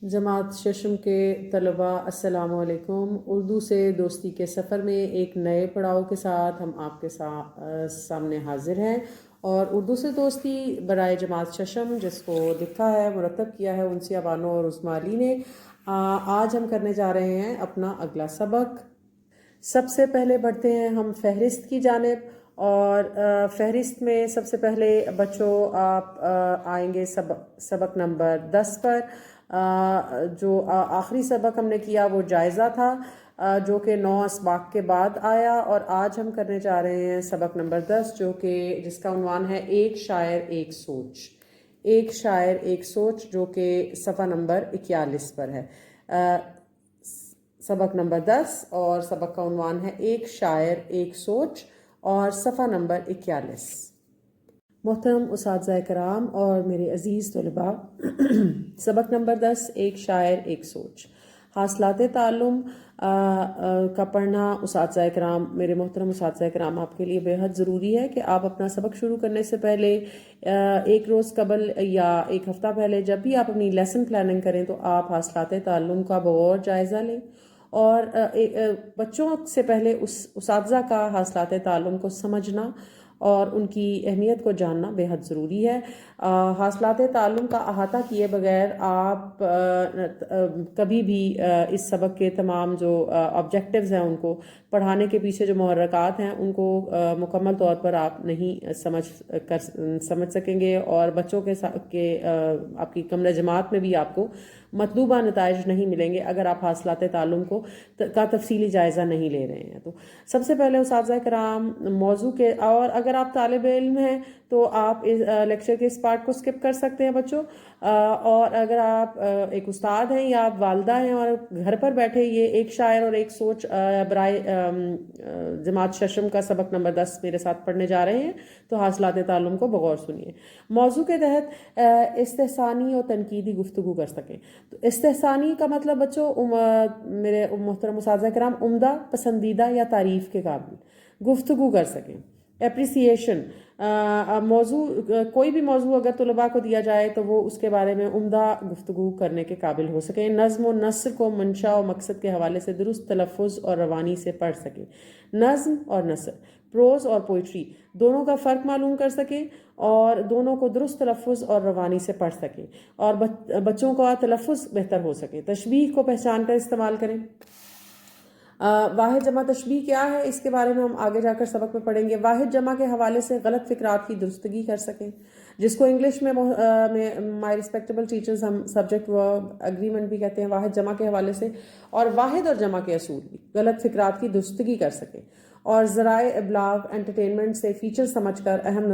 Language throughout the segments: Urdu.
جماعت ششم کے طلباء السلام علیکم۔ اردو سے دوستی کے سفر میں ایک نئے پڑاؤ کے ساتھ ہم آپ کے سامنے حاضر ہیں، اور اردو سے دوستی برائے جماعت ششم جس کو لکھا ہے، مرتب کیا ہے انسیہ بانو اور عظمیٰ علی نے۔ آج ہم کرنے جا رہے ہیں اپنا اگلا سبق۔ سب سے پہلے بڑھتے ہیں ہم فہرست کی جانب، اور فہرست میں سب سے پہلے بچوں آپ آئیں گے سبق نمبر 10 پر۔ جو آخری سبق ہم نے کیا وہ جائزہ تھا، جو کہ 9 اسباق کے بعد آیا، اور آج ہم کرنے جا رہے ہیں سبق نمبر 10 جس کا عنوان ہے ایک شاعر ایک سوچ۔ ایک شاعر ایک سوچ، جو کہ صفحہ نمبر 41 پر ہے۔ سبق نمبر 10 اور سبق کا عنوان ہے ایک شاعر ایک سوچ، اور صفحہ نمبر 41۔ محترم اساتذہ کرام اور میرے عزیز طلباء، سبق نمبر 10 ایک شاعر ایک سوچ۔ حاصلات تعلم کا پڑھنا اساتذہ کرام، میرے محترم اساتذہ کرام، آپ کے لیے بہت ضروری ہے کہ آپ اپنا سبق شروع کرنے سے پہلے ایک روز قبل یا ایک ہفتہ پہلے جب بھی آپ اپنی لیسن پلاننگ کریں تو آپ حاصلات تعلم کا بغور جائزہ لیں، اور بچوں سے پہلے اساتذہ کا حاصلات تعلم کو سمجھنا اور ان کی اہمیت کو جاننا بہت ضروری ہے۔ حاصلات تعلم کا احاطہ کیے بغیر آپ کبھی بھی اس سبق کے تمام جو آبجیکٹیوز ہیں ان کو پڑھانے کے پیچھے جو محرکات ہیں ان کو مکمل طور پر آپ نہیں سمجھ سکیں گے، اور بچوں کے آپ کی کمرہ جماعت میں بھی آپ کو مطلوبہ نتائج نہیں ملیں گے اگر آپ حاصلات تعلم کا تفصیلی جائزہ نہیں لے رہے ہیں۔ تو سب سے پہلے اساتذہ کرام موضوع کے، اور اگر آپ طالب علم ہیں تو آپ اس لیکچر کے اس پارٹ کو سکپ کر سکتے ہیں بچوں، اور اگر آپ ایک استاد ہیں یا آپ والدہ ہیں اور گھر پر بیٹھے یہ ایک شاعر اور ایک سوچ برائے جماعت ششم کا سبق نمبر 10 میرے ساتھ پڑھنے جا رہے ہیں تو حاصلات تعلم کو بغور سنیے۔ موضوع کے تحت استحسانی اور تنقیدی گفتگو کر سکیں۔ تو استحسانی کا مطلب بچوں میرے محترم اساتذہ کرام عمدہ، پسندیدہ یا تعریف کے قابل گفتگو کر سکیں۔ اپریسیشن، موضوع کوئی بھی موضوع اگر طلباء کو دیا جائے تو وہ اس کے بارے میں عمدہ گفتگو کرنے کے قابل ہو سکیں۔ نظم و نثر کو منشا و مقصد کے حوالے سے درست تلفظ اور روانی سے پڑھ سکیں۔ نظم اور نثر، پروز اور پوئٹری دونوں کا فرق معلوم کر سکیں اور دونوں کو درست تلفظ اور روانی سے پڑھ سکیں، اور بچوں کا تلفظ بہتر ہو سکے۔ تشبیہ کو پہچان کر استعمال کریں۔ واحد جمع تشبیہ کیا ہے اس کے بارے میں ہم آگے جا کر سبق میں پڑھیں گے۔ واحد جمع کے حوالے سے غلط فکرات کی درستگی کر سکیں، جس کو انگلش میں مائی ریسپیکٹیبل ٹیچرز ہم سبجیکٹ ورب اگریمنٹ بھی کہتے ہیں۔ واحد جمع کے حوالے سے اور واحد اور جمع کے اصول کی غلط فکرات کی درستگی کر سکیں، اور ذرائع ابلاغ انٹرٹینمنٹ سے فیچر سمجھ کر اہم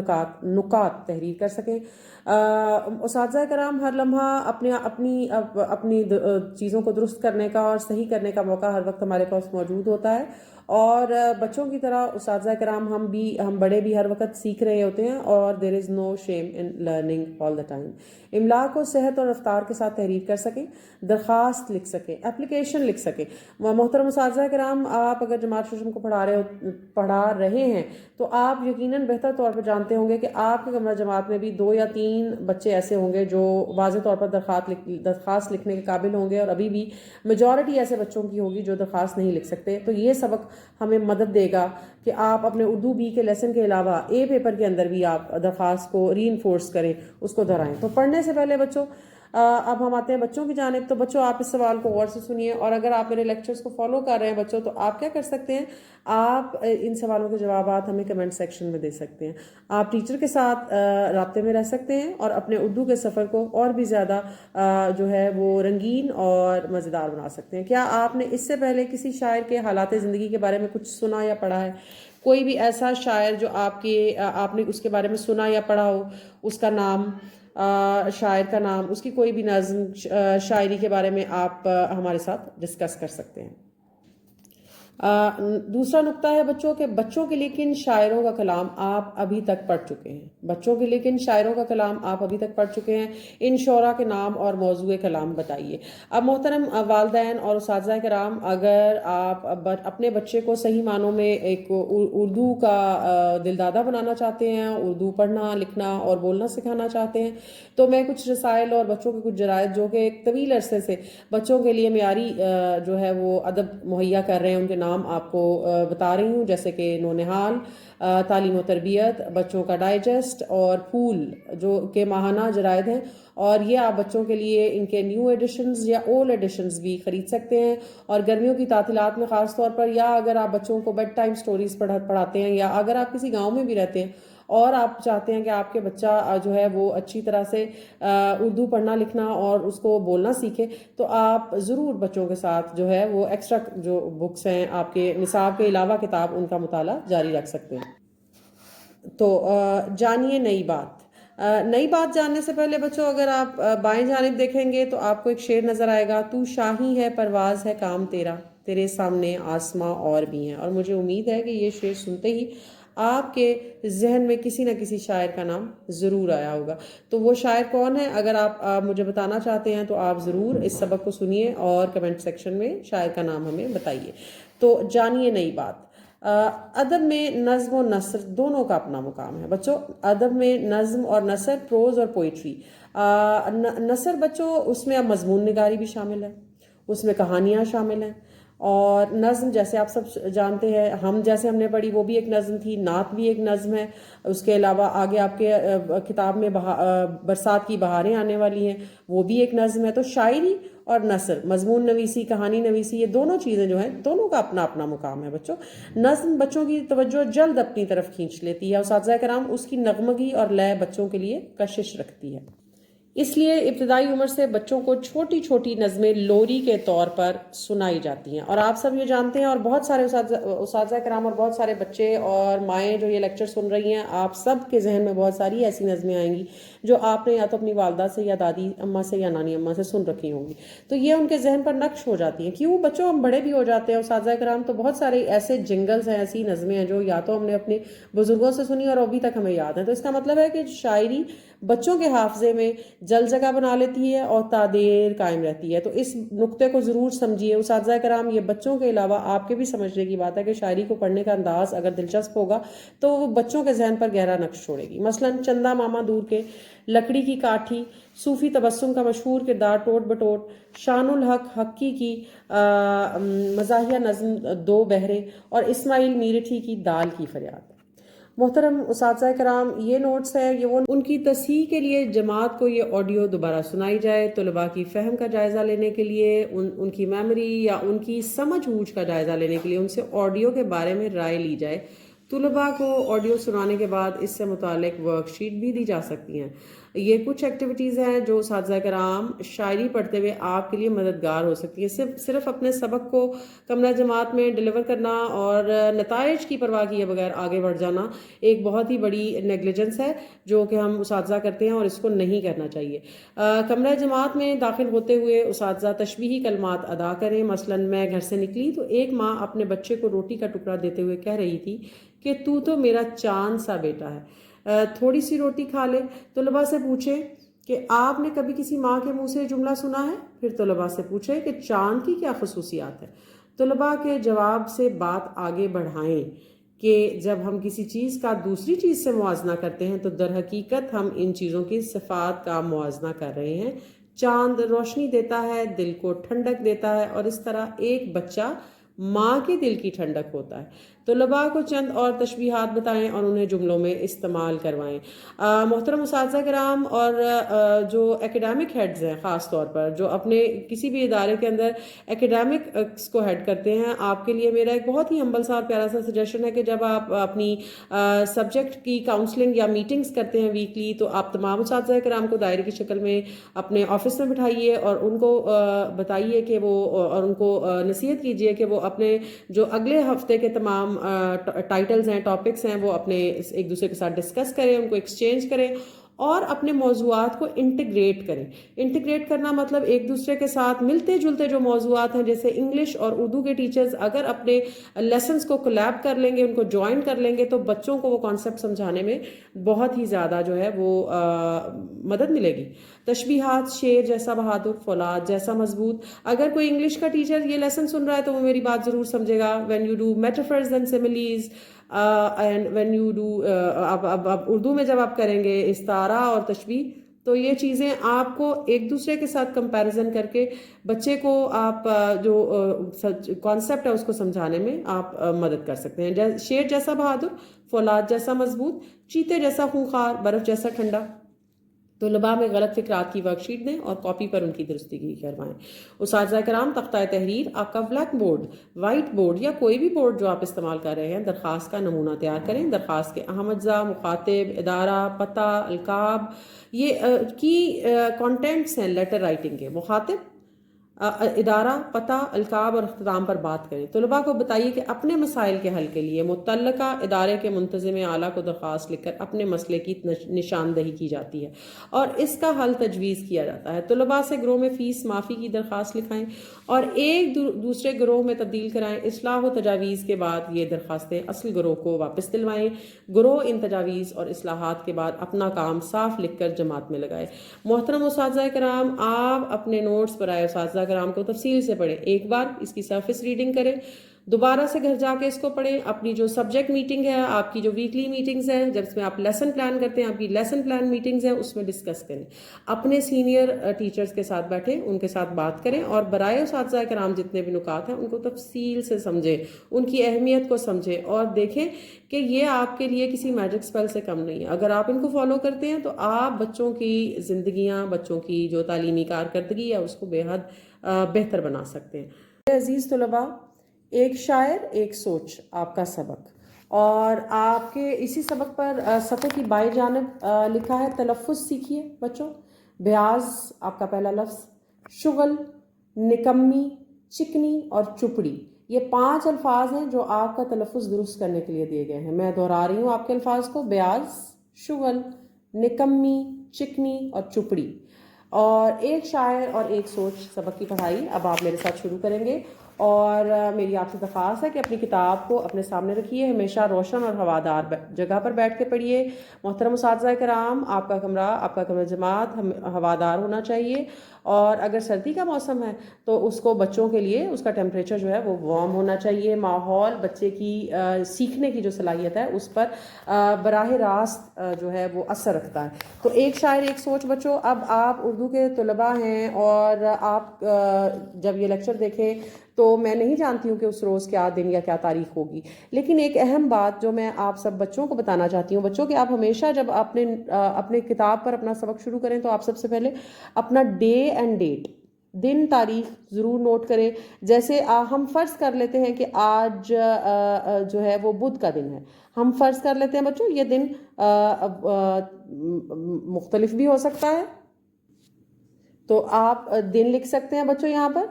نکات تحریر کر سکیں۔ اساتذہ کرام، ہر لمحہ اپنی چیزوں کو درست کرنے کا اور صحیح کرنے کا موقع ہر وقت ہمارے پاس موجود ہوتا ہے، اور بچوں کی طرح اساتذہ کرام ہم بڑے بھی ہر وقت سیکھ رہے ہوتے ہیں، اور دیر از نو شیم in learning all the time. املا کو صحت اور رفتار کے ساتھ تحریر کر سکیں، درخواست لکھ سکیں، اپلیکیشن لکھ سکیں۔ محترم اساتذہ کرام، آپ اگر جماعت ششم کو پڑھا رہے ہیں تو آپ یقیناً بہتر طور پر جانتے ہوں گے کہ آپ کے کمرہ جماعت میں بھی 2 یا 3 بچے ایسے ہوں گے جو واضح طور پر درخواست لکھنے کے قابل ہوں گے، اور ابھی بھی میجورٹی ایسے بچوں کی ہوگی جو درخواست نہیں لکھ سکتے۔ تو یہ سبق ہمیں مدد دے گا کہ آپ اپنے اردو بی کے لیسن کے علاوہ اے پیپر کے اندر بھی آپ درخواست کو ری انفورس کریں، اس کو دہرائیں۔ تو پڑھنے سے پہلے بچوں اب ہم آتے ہیں بچوں کی جانب۔ تو بچوں آپ اس سوال کو غور سے سنیے، اور اگر آپ میرے لیکچرز کو فالو کر رہے ہیں بچوں تو آپ کیا کر سکتے ہیں، آپ ان سوالوں کے جوابات ہمیں کمنٹ سیکشن میں دے سکتے ہیں۔ آپ ٹیچر کے ساتھ رابطے میں رہ سکتے ہیں اور اپنے اردو کے سفر کو اور بھی زیادہ جو ہے وہ رنگین اور مزیدار بنا سکتے ہیں۔ کیا آپ نے اس سے پہلے کسی شاعر کے حالات زندگی کے بارے میں کچھ سنا یا پڑھا ہے؟ کوئی بھی ایسا شاعر جو آپ نے اس کے بارے میں سنا یا پڑھا ہو، اس کا نام، شاعر کا نام، اس کی کوئی بھی نظم، شاعری کے بارے میں آپ ہمارے ساتھ ڈسکس کر سکتے ہیں۔ دوسرا نقطہ ہے بچوں کے لیے کن شاعروں کا کلام آپ ابھی تک پڑھ چکے ہیں. بچوں کے لیے کن شاعروں کا کلام آپ ابھی تک پڑھ چکے ہیں. ان شعراء کے نام اور موضوع کلام بتائیے. اب محترم والدین اور اساتذہ کرام، اگر آپ اپنے بچے کو صحیح معنوں میں ایک اردو کا دلدادہ بنانا چاہتے ہیں، اردو پڑھنا لکھنا اور بولنا سکھانا چاہتے ہیں، تو میں کچھ رسائل اور بچوں کے کچھ جرائد جو کہ ایک طویل عرصے سے بچوں کے لیے معیاری جو ہے وہ ادب مہیا کر رہے ہیں، ان کے نام آپ کو بتا رہی ہوں، جیسے کہ نونہال، تعلیم و تربیت، بچوں کا ڈائجسٹ اور پھول جو کہ ماہانہ جرائد ہیں. اور یہ آپ بچوں کے لیے ان کے نیو ایڈیشنز یا اولڈ ایڈیشنز بھی خرید سکتے ہیں. اور گرمیوں کی تعطیلات میں خاص طور پر، یا اگر آپ بچوں کو بیڈ ٹائم سٹوریز پڑھاتے ہیں، یا اگر آپ کسی گاؤں میں بھی رہتے ہیں اور آپ چاہتے ہیں کہ آپ کے بچہ جو ہے وہ اچھی طرح سے اردو پڑھنا لکھنا اور اس کو بولنا سیکھے، تو آپ ضرور بچوں کے ساتھ جو ہے وہ ایکسٹرا جو بکس ہیں آپ کے نصاب کے علاوہ کتاب، ان کا مطالعہ جاری رکھ سکتے ہیں. تو جانیے نئی بات. نئی بات جاننے سے پہلے بچوں، اگر آپ بائیں جانب دیکھیں گے تو آپ کو ایک شعر نظر آئے گا. تو شاہی ہے پرواز ہے کام تیرا، تیرے سامنے آسماں اور بھی ہیں. اور مجھے امید ہے کہ یہ شعر سنتے ہی آپ کے ذہن میں کسی نہ کسی شاعر کا نام ضرور آیا ہوگا. تو وہ شاعر کون ہے؟ اگر آپ مجھے بتانا چاہتے ہیں تو آپ ضرور اس سبق کو سنیے اور کمنٹ سیکشن میں شاعر کا نام ہمیں بتائیے. تو جانیے نئی بات. ادب میں نظم و نثر دونوں کا اپنا مقام ہے بچوں. ادب میں نظم اور نثر، پروز اور پوئٹری. نثر بچوں، اس میں اب مضمون نگاری بھی شامل ہے، اس میں کہانیاں شامل ہیں. اور نظم جیسے آپ سب جانتے ہیں، ہم نے پڑھی وہ بھی ایک نظم تھی، نعت بھی ایک نظم ہے. اس کے علاوہ آگے آپ کے کتاب میں برسات کی بہاریں آنے والی ہیں، وہ بھی ایک نظم ہے. تو شاعری اور نثر، مضمون نویسی، کہانی نویسی، یہ دونوں چیزیں جو ہیں، دونوں کا اپنا اپنا مقام ہے بچوں. نظم بچوں کی توجہ جلد اپنی طرف کھینچ لیتی ہے. اساتذہ کرام اس کی نغمگی اور لے بچوں کے لیے کشش رکھتی ہے. اس لیے ابتدائی عمر سے بچوں کو چھوٹی چھوٹی نظمیں لوری کے طور پر سنائی جاتی ہیں. اور آپ سب یہ جانتے ہیں، اور بہت سارے اساتذہ کرام اور بہت سارے بچے اور مائیں جو یہ لیکچر سن رہی ہیں، آپ سب کے ذہن میں بہت ساری ایسی نظمیں آئیں گی جو آپ نے یا تو اپنی والدہ سے یا دادی اماں سے یا نانی اماں سے سن رکھی ہوں گی. تو یہ ان کے ذہن پر نقش ہو جاتی ہیں. کیوں بچوں، ہم بڑے بھی ہو جاتے ہیں اساتذہ کرام، تو بہت سارے ایسے جنگلز ہیں، ایسی نظمیں ہیں جو یا تو ہم نے اپنے بزرگوں سے سنی اور ابھی تک ہمیں یاد ہیں. تو اس کا مطلب ہے کہ شاعری بچوں کے حافظے میں جل جگہ بنا لیتی ہے اور تادیر قائم رہتی ہے. تو اس نقطے کو ضرور سمجھیے اساتذہ کرام. یہ بچوں کے علاوہ آپ کے بھی سمجھنے کی بات ہے کہ شاعری کو پڑھنے کا انداز اگر دلچسپ ہوگا تو وہ بچوں کے ذہن پر گہرا نقش چھوڑے گی. مثلا چندہ ماما دور کے، لکڑی کی کاٹھی، صوفی تبسم کا مشہور کردار ٹوٹ بٹوٹ، شان الحق حقی کی مزاحیہ نظم دو بہرے، اور اسماعیل میرٹھی کی دال کی فریاد. محترم اساتذہ کرام، یہ نوٹس ہے، یہ وہ ان کی تصحیح کے لیے جماعت کو یہ آڈیو دوبارہ سنائی جائے، طلباء کی فہم کا جائزہ لینے کے لیے، ان کی میموری یا ان کی سمجھ بوجھ کا جائزہ لینے کے لیے ان سے آڈیو کے بارے میں رائے لی جائے. طلباء کو آڈیو سنانے کے بعد اس سے متعلق ورک شیٹ بھی دی جا سکتی ہیں. یہ کچھ ایکٹیویٹیز ہیں جو اساتذہ کرام شاعری پڑھتے ہوئے آپ کے لیے مددگار ہو سکتی ہیں. صرف اپنے سبق کو کمرہ جماعت میں ڈیلیور کرنا اور نتائج کی پرواہ کیے بغیر آگے بڑھ جانا ایک بہت ہی بڑی نیگلیجنس ہے جو کہ ہم اساتذہ کرتے ہیں، اور اس کو نہیں کرنا چاہیے. کمرہ جماعت میں داخل ہوتے ہوئے اساتذہ تشبیہی کلمات ادا کریں. مثلا میں گھر سے نکلی تو ایک ماں اپنے بچے کو روٹی کا ٹکڑا دیتے ہوئے کہہ رہی تھی کہ تو میرا چاند سا بیٹا ہے، تھوڑی سی روٹی کھا لے. طلباء سے پوچھیں کہ آپ نے کبھی کسی ماں کے منہ سے جملہ سنا ہے؟ پھر طلباء سے پوچھیں کہ چاند کی کیا خصوصیات ہے. طلباء کے جواب سے بات آگے بڑھائیں کہ جب ہم کسی چیز کا دوسری چیز سے موازنہ کرتے ہیں تو در حقیقت ہم ان چیزوں کی صفات کا موازنہ کر رہے ہیں. چاند روشنی دیتا ہے، دل کو ٹھنڈک دیتا ہے، اور اس طرح ایک بچہ ماں کے دل کی ٹھنڈک ہوتا ہے. طلباء کو چند اور تشبیہات بتائیں اور انہیں جملوں میں استعمال کروائیں. محترم اساتذہ کرام اور جو ایکیڈیمک ہیڈز ہیں، خاص طور پر جو اپنے کسی بھی ادارے کے اندر ایکیڈیمکس کو ہیڈ کرتے ہیں، آپ کے لیے میرا ایک بہت ہی ہمبل سا اور پیارا سا سجیشن ہے کہ جب آپ اپنی سبجیکٹ کی کاؤنسلنگ یا میٹنگز کرتے ہیں ویکلی، تو آپ تمام اساتذہ کرام کو دائرے کی شکل میں اپنے آفس میں بٹھائیے اور ان کو بتائیے کہ وہ، اور ان کو نصیحت کیجیے کہ وہ اپنے جو اگلے ہفتے کے تمام ٹائٹلز ہیں، ٹاپکس ہیں، وہ اپنے ایک دوسرے کے ساتھ ڈسکس کریں، ان کو ایکسچینج کریں. اور اپنے موضوعات کو انٹیگریٹ کریں. انٹیگریٹ کرنا مطلب ایک دوسرے کے ساتھ ملتے جلتے جو موضوعات ہیں، جیسے انگلش اور اردو کے ٹیچرز اگر اپنے لیسنس کو کولیب کر لیں گے، ان کو جوائن کر لیں گے، تو بچوں کو وہ کانسیپٹ سمجھانے میں بہت ہی زیادہ جو ہے وہ مدد ملے گی. تشبیہات، شیر جیسا بہادر، فولاد جیسا مضبوط. اگر کوئی انگلش کا ٹیچر یہ لیسن سن رہا ہے تو وہ میری بات ضرور سمجھے گا. When you do metaphors and similes and when you do, اب اردو میں جب آپ کریں گے استعارہ اور تشبیہ، تو یہ چیزیں آپ کو ایک دوسرے کے ساتھ کمپیریزن کر کے بچے کو آپ جو کانسیپٹ ہے اس کو سمجھانے میں آپ مدد کر سکتے ہیں. شیر جیسا بہادر، فولاد جیسا مضبوط، چیتے جیسا خونخوار، برف جیسا ٹھنڈا. طلباء میں غلط فکرات کی ورک شیٹ دیں اور کاپی پر ان کی درستگی کروائیں. اساتذہ کرام، تختہ تحریر، آپ کا بلیک بورڈ، وائٹ بورڈ یا کوئی بھی بورڈ جو آپ استعمال کر رہے ہیں، درخواست کا نمونہ تیار کریں. درخواست کے اہم اجزاء مخاطب، ادارہ، پتہ، القاب، یہ کی کانٹینٹس ہیں لیٹر رائٹنگ کے. مخاطب، ادارہ، پتہ، القاب اور اختتام پر بات کریں. طلباء کو بتائیے کہ اپنے مسائل کے حل کے لیے متعلقہ ادارے کے منتظم اعلیٰ کو درخواست لکھ کر اپنے مسئلے کی نشاندہی کی جاتی ہے اور اس کا حل تجویز کیا جاتا ہے. طلباء سے گروہ میں فیس معافی کی درخواست لکھائیں اور ایک دوسرے گروہ میں تبدیل کرائیں. اصلاح و تجاویز کے بعد یہ درخواستیں اصل گروہ کو واپس دلوائیں. گروہ ان تجاویز اور اصلاحات کے بعد اپنا کام صاف لکھ کر جماعت میں لگائے. محترم اساتذہ کرام، آپ اپنے نوٹس برائے اساتذہ کرام کو تفصیل سے پڑھیں. ایک بار اس کی سرفس ریڈنگ کریں، دوبارہ سے گھر جا کے اس کو پڑھیں. اپنی جو سبجیکٹ میٹنگ ہے، آپ کی جو ویکلی میٹنگز ہیں، جب اس میں آپ لیسن پلان کرتے ہیں، آپ کی لیسن پلان میٹنگز ہیں، اس میں ڈسکس کریں. اپنے سینئر ٹیچرز کے ساتھ بیٹھیں، ان کے ساتھ بات کریں اور برائے اساتذہ کرام جتنے بھی نکات ہیں ان کو تفصیل سے سمجھیں، ان کی اہمیت کو سمجھیں اور دیکھیں کہ یہ آپ کے لیے کسی میجک اسپیل سے کم نہیں ہے. اگر آپ ان کو فالو کرتے ہیں تو آپ بچوں کی زندگیاں، بچوں کی جو تعلیمی کارکردگی ہے اس کو بے حد بہتر بنا سکتے ہیں. عزیز طلباء، ایک شاعر ایک سوچ آپ کا سبق، اور آپ کے اسی سبق پر صفحے کی بائیں جانب لکھا ہے تلفظ سیکھیے بچوں. بیاض آپ کا پہلا لفظ، شغل، نکمی، چکنی اور چپڑی، یہ 5 الفاظ ہیں جو آپ کا تلفظ درست کرنے کے لیے دیے گئے ہیں. میں دہرا رہی ہوں آپ کے الفاظ کو: بیاض، شغل، نکمی، چکنی اور چپڑی. اور ایک شاعر اور ایک سوچ سبق کی پڑھائی اب آپ میرے ساتھ شروع کریں گے. اور میری آپ سے درخواست ہے کہ اپنی کتاب کو اپنے سامنے رکھیے، ہمیشہ روشن اور ہوادار جگہ پر بیٹھ کے پڑھیے. محترم اساتذہ کرام، آپ کا کمرہ جماعت ہوادار ہونا چاہیے، اور اگر سردی کا موسم ہے تو اس کو بچوں کے لیے اس کا ٹیمپریچر جو ہے وہ وارم ہونا چاہیے. ماحول بچے کی سیکھنے کی جو صلاحیت ہے اس پر براہ راست جو ہے وہ اثر رکھتا ہے. تو ایک شاعر ایک سوچ بچوں. اب آپ اردو کے طلباء ہیں اور آپ جب یہ لیکچر دیکھیں تو میں نہیں جانتی ہوں کہ اس روز کیا دن یا کیا تاریخ ہوگی، لیکن ایک اہم بات جو میں آپ سب بچوں کو بتانا چاہتی ہوں بچوں کہ آپ ہمیشہ جب اپنے کتاب پر اپنا سبق شروع کریں تو آپ سب سے پہلے اپنا ڈے اینڈ ڈیٹ، دن تاریخ ضرور نوٹ کریں. جیسے ہم فرض کر لیتے ہیں کہ آج جو ہے وہ بدھ کا دن ہے. ہم فرض کر لیتے ہیں بچوں یہ دن مختلف بھی ہو سکتا ہے، تو آپ دن لکھ سکتے ہیں بچوں یہاں پر.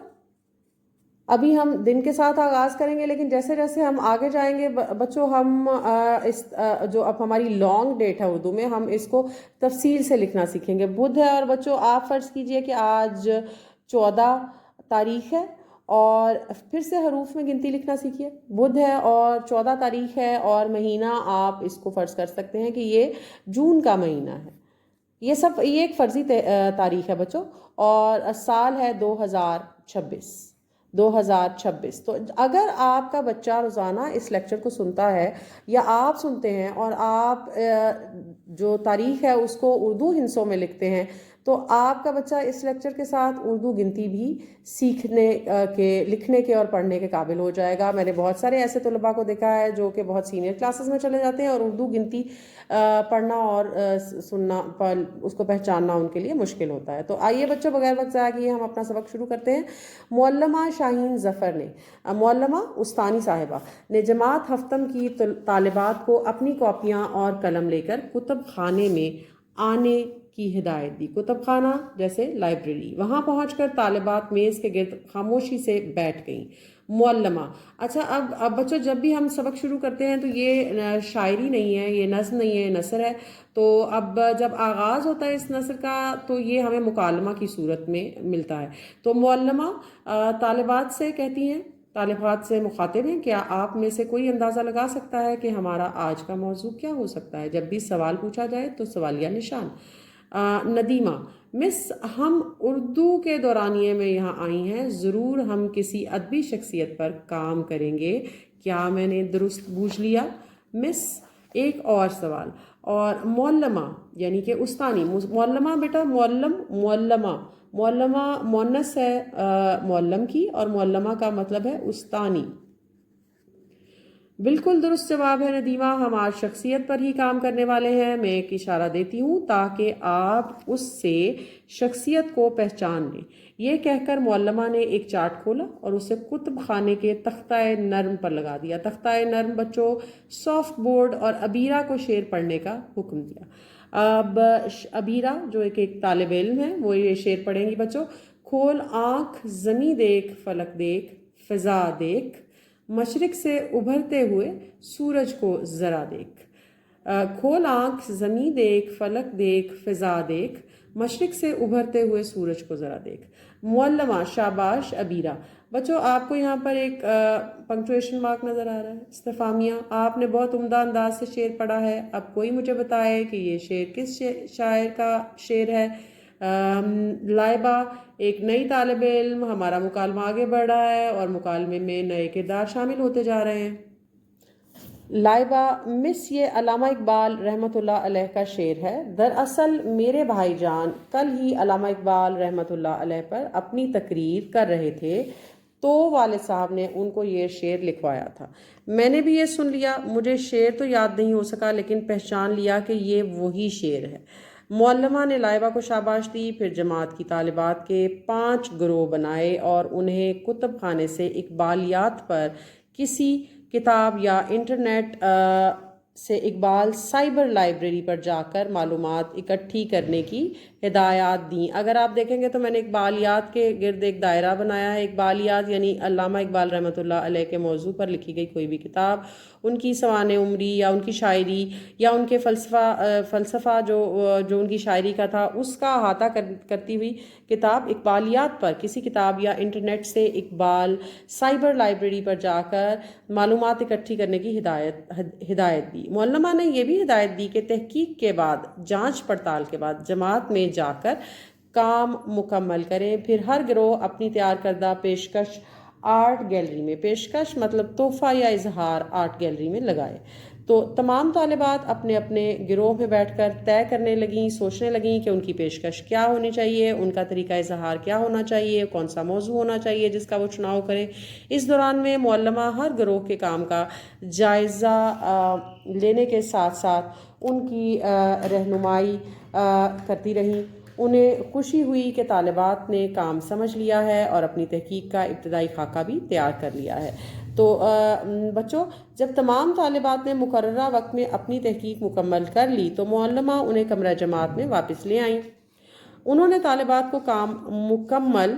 ابھی ہم دن کے ساتھ آغاز کریں گے، لیکن جیسے جیسے ہم آگے جائیں گے بچوں ہم اس جو اب ہماری لانگ ڈیٹ ہے اردو میں، ہم اس کو تفصیل سے لکھنا سیکھیں گے. بدھ ہے، اور بچوں آپ فرض کیجئے کہ آج 14 تاریخ ہے، اور پھر سے حروف میں گنتی لکھنا سیکھیے. بدھ ہے اور 14 تاریخ ہے، اور مہینہ آپ اس کو فرض کر سکتے ہیں کہ یہ جون کا مہینہ ہے. یہ ایک فرضی تاریخ ہے بچوں، اور سال ہے 2026. تو اگر آپ کا بچہ روزانہ اس لیکچر کو سنتا ہے یا آپ سنتے ہیں اور آپ جو تاریخ ہے اس کو اردو ہندسوں میں لکھتے ہیں، تو آپ کا بچہ اس لیکچر کے ساتھ اردو گنتی بھی سیکھنے کے، لکھنے کے اور پڑھنے کے قابل ہو جائے گا. میں نے بہت سارے ایسے طلباء کو دیکھا ہے جو کہ بہت سینئر کلاسز میں چلے جاتے ہیں اور اردو گنتی پڑھنا اور سننا، اس کو پہچاننا ان کے لیے مشکل ہوتا ہے. تو آئیے بچوں بغیر وقت ضائع کیے ہم اپنا سبق شروع کرتے ہیں. معلمہ شاہین ظفر نے، معلمہ استانی صاحبہ نے جماعت ہفتم کی طالبات کو اپنی کاپیاں اور قلم لے کر کتب خانے میں آنے کی ہدایت دی۔ کتب خانہ جیسے لائبریری، وہاں پہنچ کر طالبات میز کے گرد خاموشی سے بیٹھ گئیں۔ معلمہ، اچھا اب بچوں جب بھی ہم سبق شروع کرتے ہیں تو یہ شاعری نہیں ہے، یہ نظم نہیں ہے، نثر ہے۔ تو اب جب آغاز ہوتا ہے اس نثر کا تو یہ ہمیں مکالمہ کی صورت میں ملتا ہے۔ تو معلمہ طالبات سے کہتی ہیں، طالبات سے مخاطب ہیں، کیا آپ میں سے کوئی اندازہ لگا سکتا ہے کہ ہمارا آج کا موضوع کیا ہو سکتا ہے؟ جب بھی سوال پوچھا جائے تو سوالیہ نشان۔ ندیمہ، مس ہم اردو کے دورانیے میں یہاں آئی ہیں، ضرور ہم کسی ادبی شخصیت پر کام کریں گے، کیا میں نے درست بوجھ لیا؟ مس ایک اور سوال۔ اور معلمہ یعنی کہ استانی، معلمہ بیٹا معلمہ مؤنث ہے معلم کی، اور معلمہ کا مطلب ہے استانی۔ بالکل درست جواب ہے ندیمہ، ہم آج شخصیت پر ہی کام کرنے والے ہیں۔ میں ایک اشارہ دیتی ہوں تاکہ آپ اس سے شخصیت کو پہچان لیں۔ یہ کہہ کر معلمہ نے ایک چارٹ کھولا اور اسے کتب خانے کے تختہ نرم پر لگا دیا۔ تختہ نرم بچوں سافٹ بورڈ، اور ابیرہ کو شعر پڑھنے کا حکم دیا۔ اب ابیرہ جو ایک طالب علم ہے وہ یہ شعر پڑھیں گی بچوں۔ کھول آنکھ زمیں دیکھ فلک دیکھ فضا دیکھ، مشرق سے ابھرتے ہوئے سورج کو ذرا دیکھ۔ کھول آنکھ زمیں دیکھ فلک دیکھ فضا دیکھ، مشرق سے ابھرتے ہوئے سورج کو ذرا دیکھ۔ معلمہ، شاباش ابیرہ۔ بچوں آپ کو یہاں پر ایک پنکچویشن مارک نظر آ رہا ہے، استفہامیہ۔ آپ نے بہت عمدہ انداز سے شعر پڑھا ہے، اب کوئی مجھے بتائے کہ یہ شعر کس شاعر کا شعر ہے؟ لائبہ، ایک نئی طالب علم، ہمارا مکالمہ آگے بڑھ رہا ہے اور مکالمے میں نئے کردار شامل ہوتے جا رہے ہیں۔ لائبہ، مس یہ علامہ اقبال رحمۃ اللہ علیہ کا شعر ہے۔ دراصل میرے بھائی جان کل ہی علامہ اقبال رحمۃ اللہ علیہ پر اپنی تقریر کر رہے تھے تو والد صاحب نے ان کو یہ شعر لکھوایا تھا۔ میں نے بھی یہ سن لیا، مجھے شعر تو یاد نہیں ہو سکا لیکن پہچان لیا کہ یہ وہی شعر ہے۔ معلمہ نے لائبہ کو شاباش دی، پھر جماعت کی طالبات کے 5 گروہ بنائے اور انہیں کتب خانے سے اقبالیات پر کسی کتاب یا انٹرنیٹ سے اقبال سائبر لائبریری پر جا کر معلومات اکٹھی کرنے کی ہدایات دیں۔ اگر آپ دیکھیں گے تو میں نے اقبالیات کے گرد ایک دائرہ بنایا ہے۔ اقبالیات یعنی علامہ اقبال رحمۃ اللہ علیہ کے موضوع پر لکھی گئی کوئی بھی کتاب، ان کی سوانح عمری یا ان کی شاعری یا ان کے فلسفہ جو ان کی شاعری کا تھا اس کا احاطہ کرتی ہوئی کتاب۔ اقبالیات پر کسی کتاب یا انٹرنیٹ سے اقبال سائبر لائبریری پر جا کر معلومات اکٹھی کرنے کی ہدایت دی۔ معلمہ نے یہ بھی ہدایت دی کہ تحقیق کے بعد، جانچ پڑتال کے بعد جماعت میں جا کر کام مکمل کریں، پھر ہر گروہ اپنی تیار کردہ پیشکش آرٹ گیلری میں، پیشکش مطلب تحفہ یا اظہار، آرٹ گیلری میں لگائے۔ تو تمام طالبات اپنے اپنے گروہ میں بیٹھ کر طے کرنے لگیں، سوچنے لگیں کہ ان کی پیشکش کیا ہونی چاہیے، ان کا طریقہ اظہار کیا ہونا چاہیے، کون سا موضوع ہونا چاہیے جس کا وہ چناؤ کریں۔ اس دوران میں معلمہ ہر گروہ کے کام کا جائزہ لینے کے ساتھ ساتھ ان کی رہنمائی کرتی رہیں۔ انہیں خوشی ہوئی کہ طالبات نے کام سمجھ لیا ہے اور اپنی تحقیق کا ابتدائی خاکہ بھی تیار کر لیا ہے۔ تو بچوں جب تمام طالبات نے مقررہ وقت میں اپنی تحقیق مکمل کر لی تو معلمہ انہیں کمرہ جماعت میں واپس لے آئیں۔ انہوں نے طالبات کو کام مکمل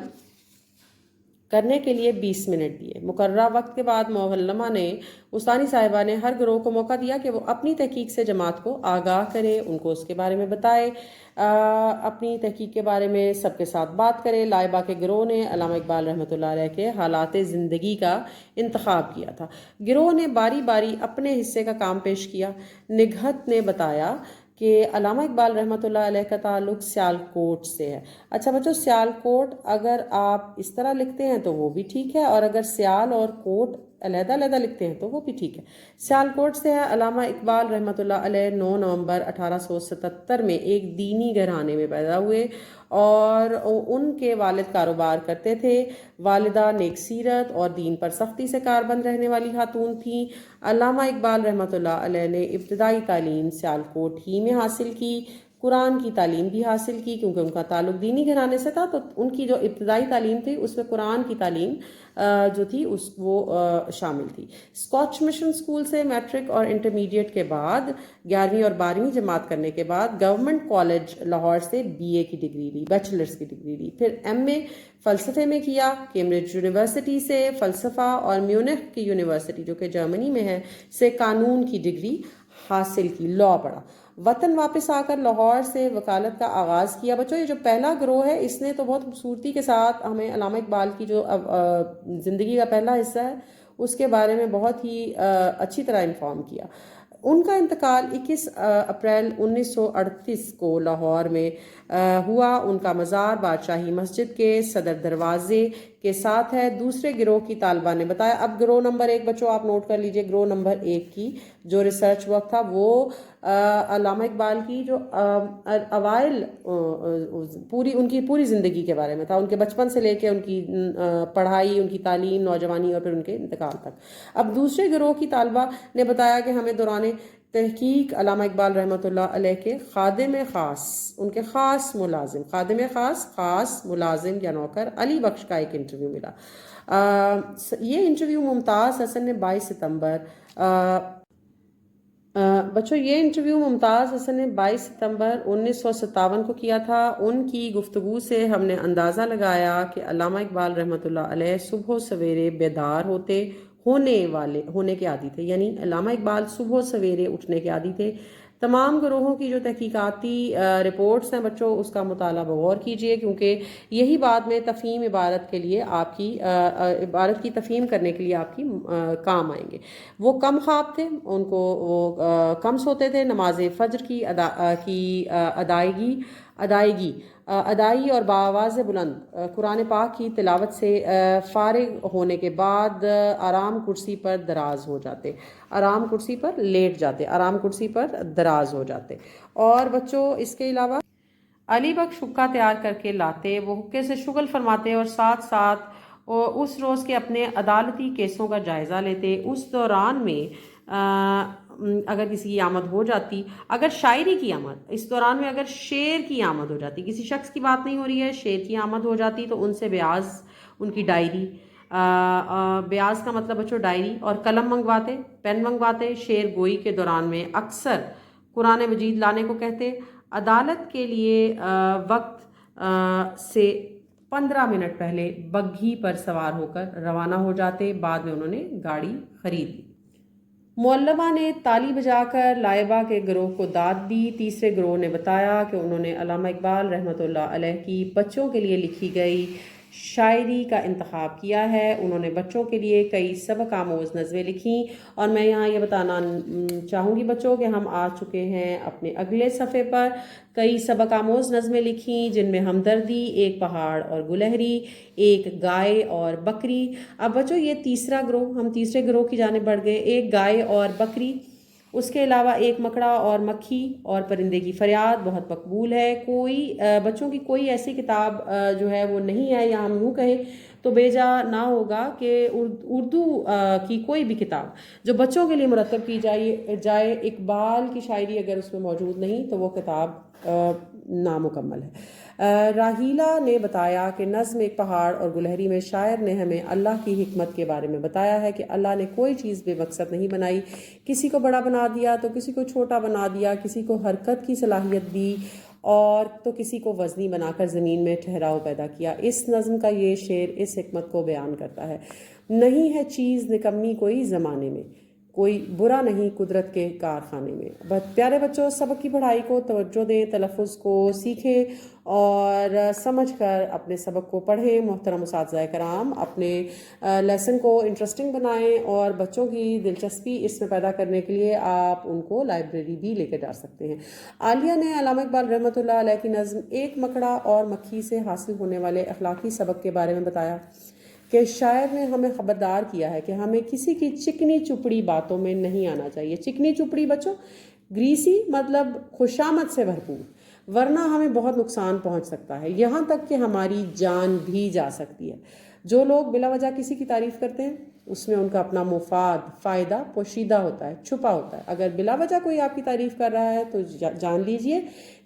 کرنے کے لیے 20 منٹ دیے۔ مقررہ وقت کے بعد معلمہ نے، استانی صاحبہ نے ہر گروہ کو موقع دیا کہ وہ اپنی تحقیق سے جماعت کو آگاہ کرے، ان کو اس کے بارے میں بتائے، اپنی تحقیق کے بارے میں سب کے ساتھ بات کرے۔ لائبہ کے گروہ نے علامہ اقبال رحمۃ اللہ علیہ کے حالات زندگی کا انتخاب کیا تھا۔ گروہ نے باری باری اپنے حصے کا کام پیش کیا۔ نگہت نے بتایا کہ علامہ اقبال رحمۃ اللہ علیہ کا تعلق سیالکوٹ سے ہے۔ اچھا بچوں، سیالکوٹ اگر آپ اس طرح لکھتے ہیں تو وہ بھی ٹھیک ہے، اور اگر سیال اور کوٹ علیحدہ علیحدہ لکھتے ہیں تو وہ بھی ٹھیک ہے۔ سیالکوٹ سے ہے۔ علامہ اقبال رحمۃ اللہ علیہ 9 نومبر 1877 میں ایک دینی گھرانے میں پیدا ہوئے اور ان کے والد کاروبار کرتے تھے۔ والدہ نیک سیرت اور دین پر سختی سے کاربند رہنے والی خاتون تھیں۔ علامہ اقبال رحمۃ اللہ علیہ نے ابتدائی تعلیم سیالکوٹ ہی میں حاصل کی۔ قرآن کی تعلیم بھی حاصل کی کیونکہ ان کا تعلق دینی گھرانے سے تھا، تو ان کی جو ابتدائی تعلیم تھی اس میں قرآن کی تعلیم جو تھی وہ شامل تھی۔ اسکاچ مشن اسکول سے میٹرک اور انٹرمیڈیٹ کے بعد 11ویں اور 12ویں جماعت کرنے کے بعد گورنمنٹ کالج لاہور سے BA کی ڈگری لی، بیچلرز کی ڈگری لی، پھر MA فلسفے میں کیا کیمبرج یونیورسٹی سے فلسفہ، اور میونخ کی یونیورسٹی جو کہ جرمنی میں ہے سے قانون کی ڈگری حاصل کی، لاء پڑھا۔ وطن واپس آ کر لاہور سے وکالت کا آغاز کیا۔ بچوں یہ جو پہلا گروہ ہے اس نے تو بہت خوبصورتی کے ساتھ ہمیں علامہ اقبال کی جو زندگی کا پہلا حصہ ہے اس کے بارے میں بہت ہی اچھی طرح انفارم کیا۔ ان کا انتقال 21 اپریل 1938 کو لاہور میں ہوا۔ ان کا مزار بادشاہی مسجد کے صدر دروازے کے ساتھ ہے۔ دوسرے گروہ کی طالبہ نے بتایا، اب گروہ نمبر 1 بچوں آپ نوٹ کر لیجئے، گروہ نمبر 1 کی جو ریسرچ ورک تھا وہ علامہ اقبال کی جو اوائل ان کی پوری زندگی کے بارے میں تھا، ان کے بچپن سے لے کے ان کی پڑھائی، ان کی تعلیم، نوجوانی اور پھر ان کے انتقال تک۔ اب دوسرے گروہ کی طالبہ نے بتایا کہ ہمیں دوران تحقیق علامہ اقبال رحمۃ اللہ علیہ کے خادم خاص، ان کے خاص ملازم، خادم خاص ملازم یا نوکر علی بخش کا ایک انٹرویو ملا۔ یہ انٹرویو ممتاز حسن نے 22 ستمبر بچوں یہ انٹرویو ممتاز حسن نے 22 ستمبر 1957 کو کیا تھا۔ ان کی گفتگو سے ہم نے اندازہ لگایا کہ علامہ اقبال رحمۃ اللہ علیہ صبح و سویرے بیدار ہونے کے عادی تھے، یعنی علامہ اقبال صبح و سویرے اٹھنے کے عادی تھے۔ تمام گروہوں کی جو تحقیقاتی رپورٹس ہیں بچوں اس کا مطالعہ بغور کیجئے، کیونکہ یہی بعد میں تفہیم عبارت کے لیے آپ کی عبارت کی تفہیم کرنے کے لیے آپ کی کام آئیں گے۔ وہ کم خواب تھے، ان کو وہ کم سوتے تھے، نماز فجر کی ادائی اور بآواز بلند قرآن پاک کی تلاوت سے فارغ ہونے کے بعد آرام کرسی پر دراز ہو جاتے، آرام کرسی پر لیٹ جاتے، آرام کرسی پر دراز ہو جاتے۔ اور بچوں اس کے علاوہ علی بخش حقہ تیار کر کے لاتے، وہ حقے سے شغل فرماتے اور ساتھ ساتھ اس روز کے اپنے عدالتی کیسوں کا جائزہ لیتے۔ اس دوران میں اگر کسی کی آمد ہو جاتی، اگر شاعری کی آمد، اس دوران میں اگر شعر کی آمد ہو جاتی، کسی شخص کی بات نہیں ہو رہی ہے، شعر کی آمد ہو جاتی تو ان سے بیاض، ان کی ڈائری، بیاض کا مطلب بچوں ڈائری، اور قلم منگواتے، پین منگواتے۔ شعر گوئی کے دوران میں اکثر قرآن مجید لانے کو کہتے۔ عدالت کے لیے وقت سے 15 منٹ پہلے بگھی پر سوار ہو کر روانہ ہو جاتے۔ بعد میں انہوں نے گاڑی خرید لی۔ معلمہ نے تالی بجا کر لائبہ کے گروہ کو داد دی۔ تیسرے گروہ نے بتایا کہ انہوں نے علامہ اقبال رحمۃ اللہ علیہ کی بچوں کے لیے لکھی گئی شاعری کا انتخاب کیا ہے۔ انہوں نے بچوں کے لیے کئی سبق آموز نظمیں لکھیں، اور میں یہاں یہ بتانا چاہوں گی بچوں کہ ہم آ چکے ہیں اپنے اگلے صفحے پر۔ کئی سبق آموز نظمیں لکھیں جن میں ہمدردی، ایک پہاڑ اور گلہری، ایک گائے اور بکری۔ اب بچوں یہ تیسرا گروہ، ہم تیسرے گروہ کی جانب بڑھ گئے۔ ایک گائے اور بکری، اس کے علاوہ ایک مکڑا اور مکھی اور پرندے کی فریاد بہت مقبول ہے۔ کوئی بچوں کی کوئی ایسی کتاب جو ہے وہ نہیں ہے، یا ہم یوں کہیں تو بیجا نہ ہوگا کہ اردو کی کوئی بھی کتاب جو بچوں کے لیے مرتب کی جائے، اقبال کی شاعری اگر اس میں موجود نہیں تو وہ کتاب نامکمل ہے۔ راہیلہ نے بتایا کہ نظم ایک پہاڑ اور گلہری میں شاعر نے ہمیں اللہ کی حکمت کے بارے میں بتایا ہے کہ اللہ نے کوئی چیز بے مقصد نہیں بنائی، کسی کو بڑا بنا دیا تو کسی کو چھوٹا بنا دیا، کسی کو حرکت کی صلاحیت دی اور تو کسی کو وزنی بنا کر زمین میں ٹھہراؤ پیدا کیا۔ اس نظم کا یہ شعر اس حکمت کو بیان کرتا ہے، نہیں ہے چیز نکمی کوئی زمانے میں، کوئی برا نہیں قدرت کے کارخانے میں۔ پیارے بچوں سبق کی پڑھائی کو توجہ دیں، تلفظ کو سیکھیں اور سمجھ کر اپنے سبق کو پڑھیں۔ محترم اساتذہ کرام اپنے لیسن کو انٹرسٹنگ بنائیں، اور بچوں کی دلچسپی اس میں پیدا کرنے کے لیے آپ ان کو لائبریری بھی لے کے جا سکتے ہیں۔ عالیہ نے علامہ اقبال رحمۃ اللہ علیہ کی نظم ایک مکڑا اور مکھی سے حاصل ہونے والے اخلاقی سبق کے بارے میں بتایا کہ شاعر نے ہمیں خبردار کیا ہے کہ ہمیں کسی کی چکنی چپڑی باتوں میں نہیں آنا چاہیے۔ چکنی چپڑی بچوں گریسی مطلب خوشامد سے بھرپور، ورنہ ہمیں بہت نقصان پہنچ سکتا ہے، یہاں تک کہ ہماری جان بھی جا سکتی ہے۔ جو لوگ بلا وجہ کسی کی تعریف کرتے ہیں اس میں ان کا اپنا مفاد، فائدہ پوشیدہ ہوتا ہے، چھپا ہوتا ہے۔ اگر بلا وجہ کوئی آپ کی تعریف کر رہا ہے تو جان لیجئے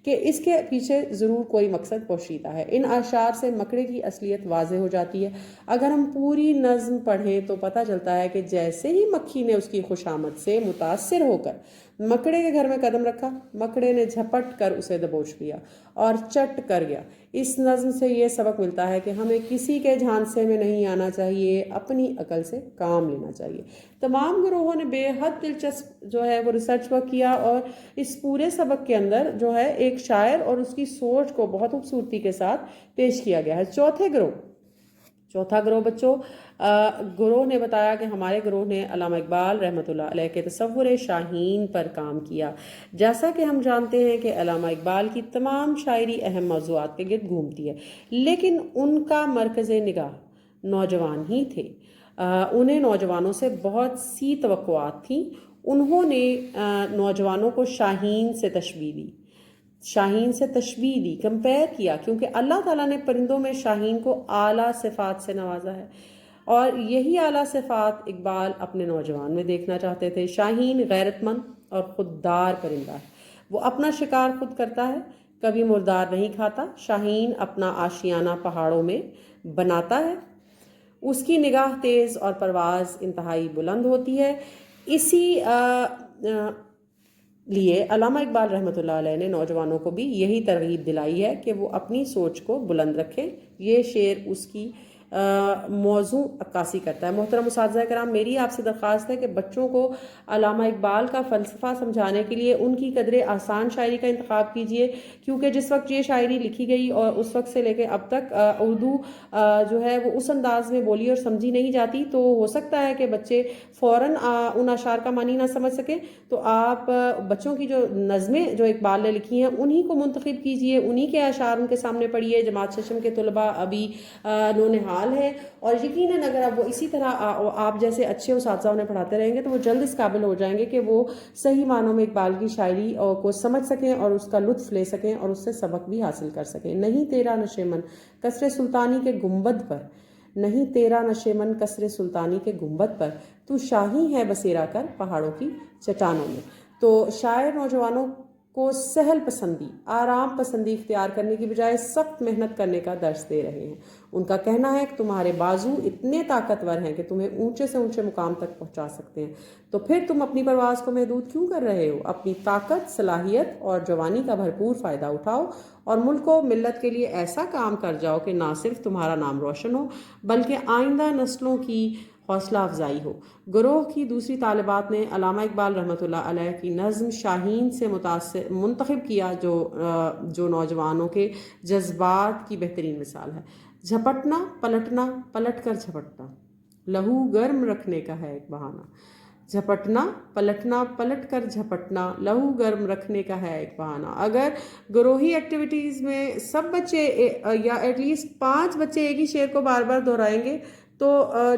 کہ اس کے پیچھے ضرور کوئی مقصد پوشیدہ ہے۔ ان اشعار سے مکڑے کی اصلیت واضح ہو جاتی ہے۔ اگر ہم پوری نظم پڑھیں تو پتہ چلتا ہے کہ جیسے ہی مکھی نے اس کی خوشامد سے متاثر ہو کر مکڑے کے گھر میں قدم رکھا، مکڑے نے جھپٹ کر اسے دبوچ لیا اور چٹ کر گیا۔ اس نظم سے یہ سبق ملتا ہے کہ ہمیں کسی کے جھانسے میں نہیں آنا چاہیے، اپنی عقل سے کام لینا چاہیے۔ تمام گروہوں نے بے حد دلچسپ جو ہے وہ ریسرچ ورک کیا، اور اس پورے سبق کے اندر جو ہے ایک شاعر اور اس کی سوچ کو بہت خوبصورتی کے ساتھ پیش کیا گیا ہے۔ چوتھا گروہ بچوں، گروہ نے بتایا کہ ہمارے گروہ نے علامہ اقبال رحمۃ اللہ علیہ کے تصور شاہین پر کام کیا۔ جیسا کہ ہم جانتے ہیں کہ علامہ اقبال کی تمام شاعری اہم موضوعات کے گرد گھومتی ہے، لیکن ان کا مرکز نگاہ نوجوان ہی تھے۔ انہیں نوجوانوں سے بہت سی توقعات تھیں۔ انہوں نے نوجوانوں کو شاہین سے تشبیہ دی، کمپیئر کیا، کیونکہ اللہ تعالیٰ نے پرندوں میں شاہین کو اعلیٰ صفات سے نوازا ہے، اور یہی اعلیٰ صفات اقبال اپنے نوجوان میں دیکھنا چاہتے تھے۔ شاہین غیرت مند اور خوددار پرندہ ہے، وہ اپنا شکار خود کرتا ہے، کبھی مردار نہیں کھاتا۔ شاہین اپنا آشیانہ پہاڑوں میں بناتا ہے، اس کی نگاہ تیز اور پرواز انتہائی بلند ہوتی ہے۔ اسی لیے علامہ اقبال رحمۃ اللہ علیہ نے نوجوانوں کو بھی یہی ترغیب دلائی ہے کہ وہ اپنی سوچ کو بلند رکھیں۔ یہ شعر اس کی موضوع عکاسی کرتا ہے۔ محترم اساتذہ کرام، میری آپ سے درخواست ہے کہ بچوں کو علامہ اقبال کا فلسفہ سمجھانے کے لیے ان کی قدر آسان شاعری کا انتخاب کیجیے، کیونکہ جس وقت یہ شاعری لکھی گئی اور اس وقت سے لے کے اب تک اردو جو ہے وہ اس انداز میں بولی اور سمجھی نہیں جاتی، تو ہو سکتا ہے کہ بچے فوراً ان اشعار کا معنی نہ سمجھ سکیں۔ تو آپ بچوں کی جو نظمیں جو اقبال نے لکھی ہیں انہی کو منتخب کیجیے، انہی کے اشعار ان کے سامنے پڑھیے۔ جماعت ششم کے طلباء ابھی نونہال ہے، اور یقیناً اگر اب وہ اسی طرح آپ جیسے اچھے اساتذہ انہیں پڑھاتے رہیں گے تو وہ جلد اس قابل ہو جائیں گے کہ وہ صحیح معنوں میں اقبال کی شاعری کو سمجھ سکیں اور اس کا لطف لے سکیں اور اس سے سبق بھی حاصل کر سکیں۔ نہیں تیرا نشیمن قصر سلطانی کے گنبد پر، نہیں تیرا نشیمن قصر سلطانی کے گنبد پر، تو شاہی ہے بسیرا کر پہاڑوں کی چٹانوں میں۔ تو شاعر نوجوانوں کو سہل پسندی، آرام پسندی اختیار کرنے کی بجائے سخت محنت کرنے کا درس دے رہے ہیں۔ ان کا کہنا ہے کہ تمہارے بازو اتنے طاقتور ہیں کہ تمہیں اونچے سے اونچے مقام تک پہنچا سکتے ہیں، تو پھر تم اپنی پرواز کو محدود کیوں کر رہے ہو؟ اپنی طاقت، صلاحیت اور جوانی کا بھرپور فائدہ اٹھاؤ اور ملک و ملت کے لیے ایسا کام کر جاؤ کہ نہ صرف تمہارا نام روشن ہو بلکہ آئندہ نسلوں کی حوصلہ افزائی ہو۔ گروہ کی دوسری طالبات نے علامہ اقبال رحمۃ اللہ علیہ کی نظم شاہین سے منتخب کیا، جو نوجوانوں کے جذبات کی بہترین مثال ہے۔ جھپٹنا پلٹنا، پلٹ کر جھپٹنا، لہو گرم رکھنے کا ہے ایک بہانہ۔ جھپٹنا پلٹنا، پلٹ کر جھپٹنا، لہو گرم رکھنے کا ہے ایک بہانہ۔ اگر گروہی ایکٹیویٹیز میں سب بچے یا ایٹ لیسٹ 5 بچے ایک ہی شعر کو بار بار دہرائیں گے تو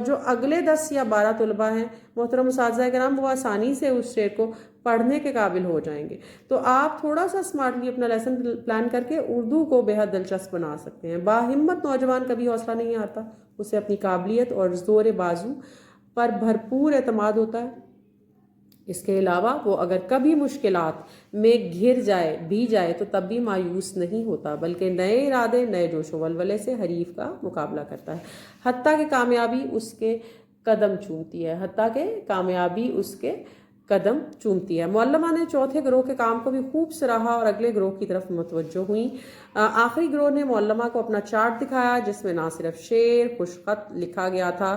جو اگلے 10 یا 12 طلباء ہیں محترم اساتذہ کرام، وہ آسانی سے اس شعر کو پڑھنے کے قابل ہو جائیں گے۔ تو آپ تھوڑا سا سمارٹلی اپنا لیسن پلان کر کے اردو کو بے حد دلچسپ بنا سکتے ہیں۔ باہمت نوجوان کبھی حوصلہ نہیں ہارتا، اسے اپنی قابلیت اور زور بازو پر بھرپور اعتماد ہوتا ہے۔ اس کے علاوہ وہ اگر کبھی مشکلات میں گھر جائے تو تب بھی مایوس نہیں ہوتا، بلکہ نئے ارادے، نئے جوش و ولولے سے حریف کا مقابلہ کرتا ہے، حتیٰ کہ کامیابی اس کے قدم چومتی ہے۔ معلمہ نے چوتھے گروہ کے کام کو بھی خوب سراہا اور اگلے گروہ کی طرف متوجہ ہوئیں۔ آخری گروہ نے معلمہ کو اپنا چارٹ دکھایا جس میں نہ صرف شعر، خوش خط لکھا گیا تھا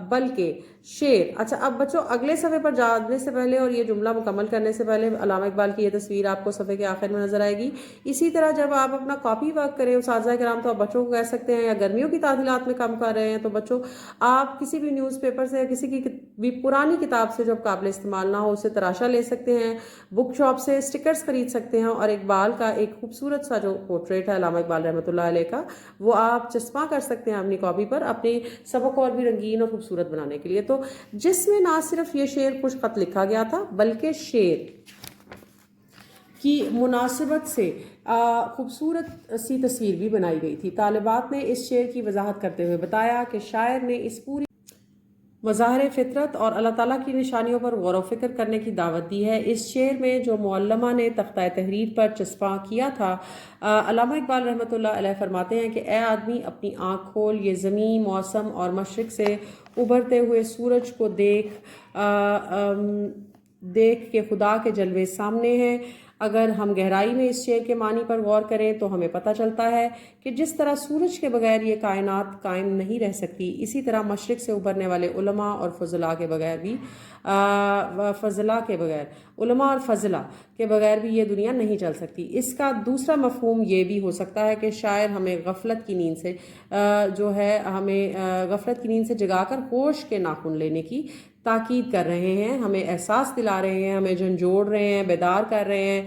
بلکہ شعر۔ اچھا، اب بچوں اگلے صفحے پر جانے سے پہلے اور یہ جملہ مکمل کرنے سے پہلے علامہ اقبال کی یہ تصویر آپ کو صفحے کے آخر میں نظر آئے گی۔ اسی طرح جب آپ اپنا کاپی ورک کریں اساتذہ کرام تو آپ بچوں کو کہہ سکتے ہیں، یا گرمیوں کی تعطیلات میں کام کر رہے ہیں تو بچوں آپ کسی بھی نیوز پیپر سے یا کسی کی بھی پرانی کتاب سے جو قابل استعمال نہ ہو اسے تراشا لے سکتے ہیں، بک شاپ سے سٹکرز خرید سکتے ہیں، اور اقبال کا ایک خوبصورت سا جو پورٹریٹ ہے علامہ اقبال رحمۃ اللہ علیہ کا، وہ آپ چسپاں کر سکتے ہیں اپنی کاپی پر اپنے سبق اور بھی رنگین اور خوبصورت بنانے کے لیے۔ تو جس میں نہ صرف یہ شعر خوش خط لکھا گیا تھا بلکہ شعر کی مناسبت سے خوبصورت سی تصویر بھی بنائی گئی تھی۔ طالبات نے اس شعر کی وضاحت کرتے ہوئے بتایا کہ شاعر نے اس پوری مظاہر فطرت اور اللہ تعالیٰ کی نشانیوں پر غور و فکر کرنے کی دعوت دی ہے۔ اس شعر میں جو معلمہ نے تختہ تحریر پر چسپاں کیا تھا، علامہ اقبال رحمۃ اللہ علیہ فرماتے ہیں کہ اے آدمی اپنی آنکھ کھول، یہ زمین، موسم اور مشرق سے ابھرتے ہوئے سورج کو دیکھ کے خدا کے جلوے سامنے ہیں۔ اگر ہم گہرائی میں اس شعر کے معنی پر غور کریں تو ہمیں پتہ چلتا ہے کہ جس طرح سورج کے بغیر یہ کائنات قائم نہیں رہ سکتی، اسی طرح مشرق سے ابھرنے والے علماء اور فضلاء کے بغیر بھی یہ دنیا نہیں چل سکتی۔ اس کا دوسرا مفہوم یہ بھی ہو سکتا ہے کہ شاعر ہمیں غفلت کی نیند سے جگا کر ہوش کے ناخن لینے کی تاکید کر رہے ہیں، ہمیں احساس دلا رہے ہیں، ہمیں جھنجھوڑ رہے ہیں، بیدار کر رہے ہیں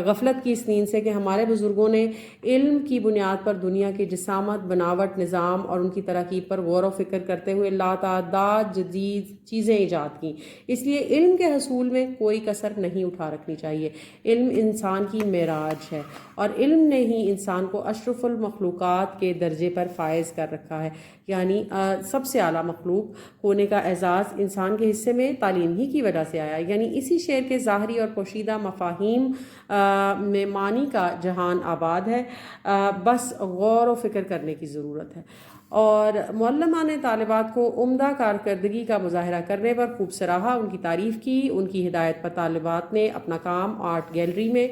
غفلت کی اس نیند سے کہ ہمارے بزرگوں نے علم کی بنیاد پر دنیا کی جسامت، بناوٹ، نظام اور ان کی ترکیب پر غور و فکر کرتے ہوئے لاتعداد جدید چیزیں ایجاد کی۔ اس لیے علم کے حصول میں کوئی کسر نہیں اٹھا رکھنی چاہیے۔ علم انسان کی معراج ہے اور علم نے ہی انسان کو اشرف المخلوقات کے درجے پر فائز کر رکھا ہے، یعنی سب سے اعلیٰ مخلوق ہونے کا اعزاز انسان کے حصے میں تعلیم ہی کی وجہ سے آیا۔ یعنی اسی شعر کے ظاہری اور پوشیدہ مفاہیم میں معنی کا جہان آباد ہے، بس غور و فکر کرنے کی ضرورت ہے۔ اور معلمہ نے طالبات کو عمدہ کارکردگی کا مظاہرہ کرنے پر خوب سراہا، ان کی تعریف کی۔ ان کی ہدایت پر طالبات نے اپنا کام آرٹ گیلری میں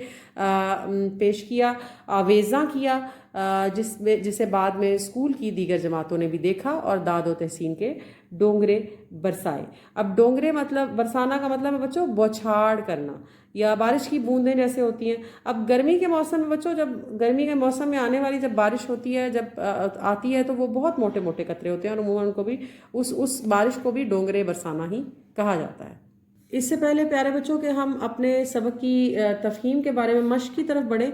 پیش کیا، آویزاں کیا، جسے بعد میں اسکول کی دیگر جماعتوں نے بھی دیکھا اور داد و تحسین کے ڈونگرے برسائے۔ اب ڈونگرے برسانا کا مطلب ہے بچوں بوچھاڑ کرنا یا بارش کی بوندیں جیسے ہوتی ہیں۔ اب گرمی کے موسم میں بچوں، جب گرمی کے موسم میں آنے والی جب بارش ہوتی ہے، جب آتی ہے تو وہ بہت موٹے موٹے قطرے ہوتے ہیں اور عموماً ان کو بھی اس بارش کو بھی ڈونگرے برسانا ہی کہا جاتا ہے۔ اس سے پہلے پیارے بچوں کہ ہم اپنے سبق کی تفہیم کے بارے میں مشق کی طرف بڑھیں،